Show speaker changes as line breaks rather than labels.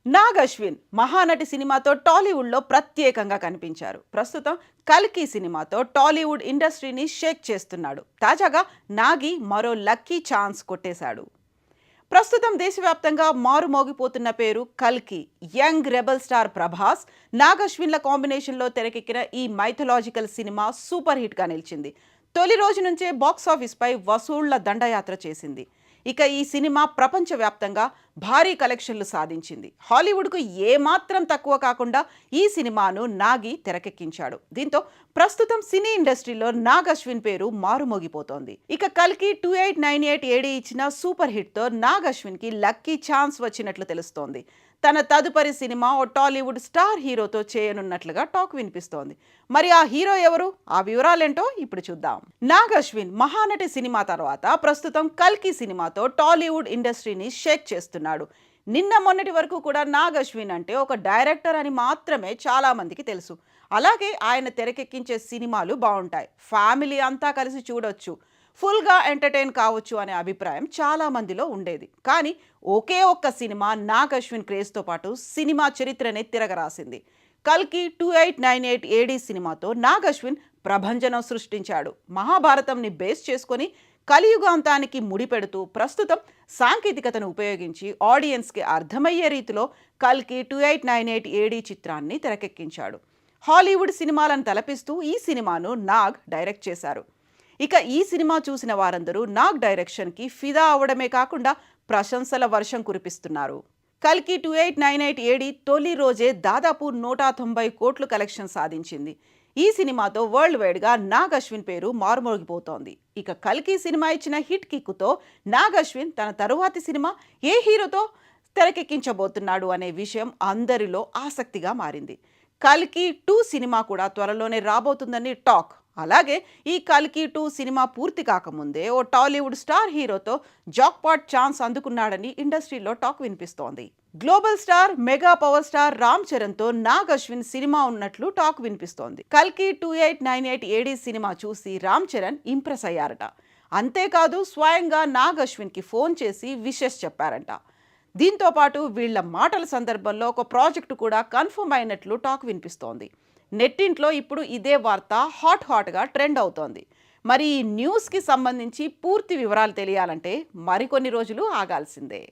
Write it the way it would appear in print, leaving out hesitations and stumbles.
నాగ్ అశ్విన్ మహానటి సినిమాతో టాలీవుడ్లో ప్రత్యేకంగా కనిపించారు. ప్రస్తుతం కల్కి సినిమాతో టాలీవుడ్ ఇండస్ట్రీని షేక్ చేస్తున్నాడు. తాజాగా నాగి మరో లక్కీ ఛాన్స్ కొట్టేశాడు. ప్రస్తుతం దేశవ్యాప్తంగా మారుమోగిపోతున్న పేరు కల్కి. Young rebel star Prabhas, Nag అశ్విన్ల కాంబినేషన్లో తెరకెక్కిన ఈ మైథలాజికల్ సినిమా సూపర్ హిట్గా నిలిచింది. తొలి రోజు నుంచే బాక్సాఫీస్పై వసూళ్ల దండయాత్ర చేసింది. ఇక ఈ సినిమా ప్రపంచవ్యాప్తంగా భారీ కలెక్షన్లు సాధించింది. హాలీవుడ్కు ఏమాత్రం తక్కువ కాకుండా ఈ సినిమాను నాగి తెరకెక్కించాడు. దీంతో ప్రస్తుతం సినీ ఇండస్ట్రీలో నాగ్ అశ్విన్ పేరు మారుమోగిపోతోంది. ఇక కల్కి 2898 AD ఇచ్చిన సూపర్ హిట్తో నాగ్ అశ్విన్కి లక్కీ ఛాన్స్ వచ్చినట్లు తెలుస్తోంది. తన తదుపరి సినిమా ఓ టాలీవుడ్ స్టార్ హీరోతో చేయనున్నట్లుగా టాక్ వినిపిస్తోంది. మరి ఆ హీరో ఎవరు? ఆ వివరాలేంటో ఇప్పుడు చూద్దాం. నాగ్ అశ్విన్ మహానటి సినిమా తర్వాత ప్రస్తుతం కల్కి సినిమాతో టాలీవుడ్ ఇండస్ట్రీని షేక్ చేస్తున్నాడు. నిన్న మొన్నటి వరకు కూడా నాగ్ అశ్విన్ అంటే ఒక డైరెక్టర్ అని మాత్రమే చాలా మందికి తెలుసు. అలాగే ఆయన తెరకెక్కించే సినిమాలు బాగుంటాయి, ఫ్యామిలీ అంతా కలిసి చూడొచ్చు, ఫుల్గా ఎంటర్టైన్ కావచ్చు అనే అభిప్రాయం చాలా మందిలో ఉండేది. కానీ ఒకే ఒక్క సినిమా నాగ్ అశ్విన్ క్రేజ్తో పాటు సినిమా చరిత్రనే తిరగరాసింది. కల్కి 2898 AD సినిమాతో నాగ్ అశ్విన్ ప్రభంజనం సృష్టించాడు. మహాభారతంని బేస్ చేసుకొని కలియుగాంతానికి ముడిపెడుతూ ప్రస్తుతం సాంకేతికతను ఉపయోగించి ఆడియన్స్కి అర్థమయ్యే రీతిలో కల్కి 2898 AD చిత్రాన్ని తెరకెక్కించాడు. హాలీవుడ్ సినిమాలను తలపిస్తూ ఈ సినిమాను నాగ్ డైరెక్ట్ చేశారు. ఇక ఈ సినిమా చూసిన వారందరూ నాగ్ డైరెక్షన్కి ఫిదా అవడమే కాకుండా ప్రశంసల వర్షం కురిపిస్తున్నారు. కల్కి 2898 AD తొలి రోజే దాదాపు 190 కోట్లు కలెక్షన్ సాధించింది. ఈ సినిమాతో వరల్డ్ వైడ్గా నాగ్ అశ్విన్ పేరు మారుమోగిపోతోంది. ఇక కల్కి సినిమా ఇచ్చిన హిట్ కిక్కుతో నాగ్ అశ్విన్ తన తరువాతి సినిమా ఏ హీరోతో తెరకెక్కించబోతున్నాడు అనే విషయం అందరిలో ఆసక్తిగా మారింది. కల్కి 2 సినిమా కూడా త్వరలోనే రాబోతుందని టాక్. అలాగే ఈ కల్కి 2 సినిమా పూర్తి కాకముందే ఓ టాలీవుడ్ స్టార్ హీరోతో జాక్పాట్ ఛాన్స్ అందుకున్నాడని ఇండస్ట్రీలో టాక్ వినిపిస్తోంది. Global star, mega power star Ram చరణ్తో నాగ్ అశ్విన్ సినిమా ఉన్నట్లు టాక్ వినిపిస్తోంది. కల్కి 2898 AD సినిమా చూసి రామ్ చరణ్ ఇంప్రెస్ అయ్యారట. అంతేకాదు స్వయంగా నాగ్ అశ్విన్కి ఫోన్ చేసి విషెస్ చెప్పారంట. దీంతో పాటు వీళ్ల మాటల సందర్భంలో ఒక ప్రాజెక్టు కూడా కన్ఫర్మ్ అయినట్లు టాక్ వినిపిస్తోంది. నెట్టింట్లో ఇప్పుడు ఇదే వార్త హాట్గా ట్రెండ్ అవుతోంది. మరి ఈ న్యూస్కి సంబంధించి పూర్తి వివరాలు తెలియాలంటే మరికొన్ని రోజులు ఆగాల్సిందే.